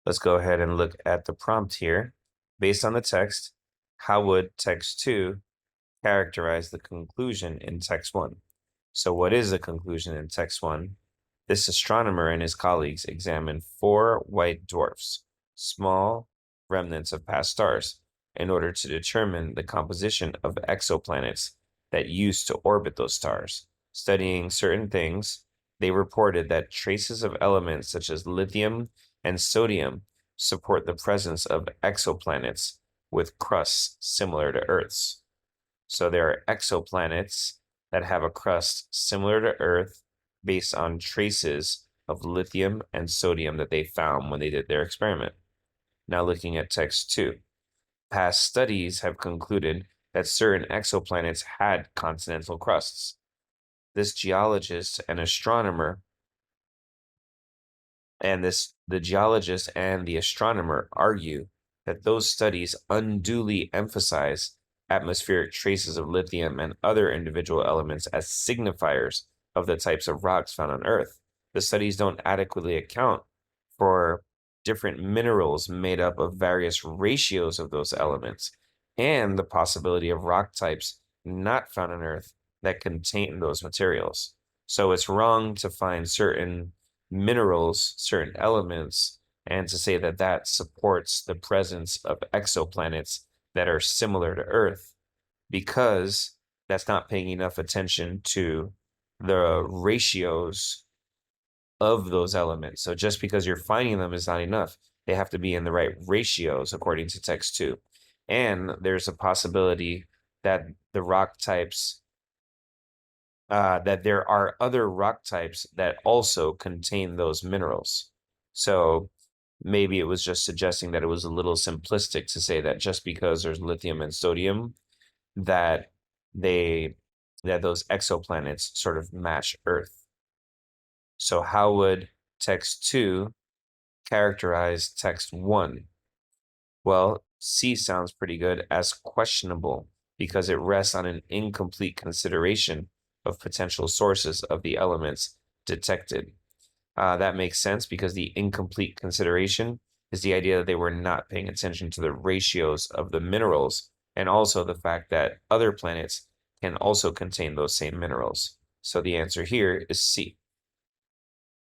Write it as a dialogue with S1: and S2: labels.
S1: Let's go ahead and look at the prompt here. Based on the text, how would text 2 characterize the conclusion in text 1? So what is the conclusion in text 1? This astronomer and his colleagues examined 4 white dwarfs, small remnants of past stars, in order to determine the composition of exoplanets that used to orbit those stars. Studying certain things, they reported that traces of elements such as lithium and sodium support the presence of exoplanets with crusts similar to Earth's. So there are exoplanets that have a crust similar to Earth based on traces of lithium and sodium that they found when they did their experiment. Now looking at text 2. Past studies have concluded that certain exoplanets had continental crusts. This geologist and astronomer the geologist and the astronomer argue that those studies unduly emphasize atmospheric traces of lithium and other individual elements as signifiers of the types of rocks found on Earth. The studies don't adequately account for different minerals made up of various ratios of those elements and the possibility of rock types not found on Earth that contain those materials. So it's wrong to find certain minerals, certain elements, and to say that that supports the presence of exoplanets that are similar to Earth, because that's not paying enough attention to the ratios of those elements. So just because you're finding them is not enough. They have to be in the right ratios according to text 2. And there's a possibility that the rock types that there are other rock types that also contain those minerals. So maybe it was just suggesting that it was a little simplistic to say that just because there's lithium and sodium, that those exoplanets sort of match Earth. So how would text 2 characterize text 1? Well, C sounds pretty good as questionable because it rests on an incomplete consideration of potential sources of the elements detected. That makes sense because the incomplete consideration is the idea that they were not paying attention to the ratios of the minerals and also the fact that other planets can also contain those same minerals. So the answer here is C.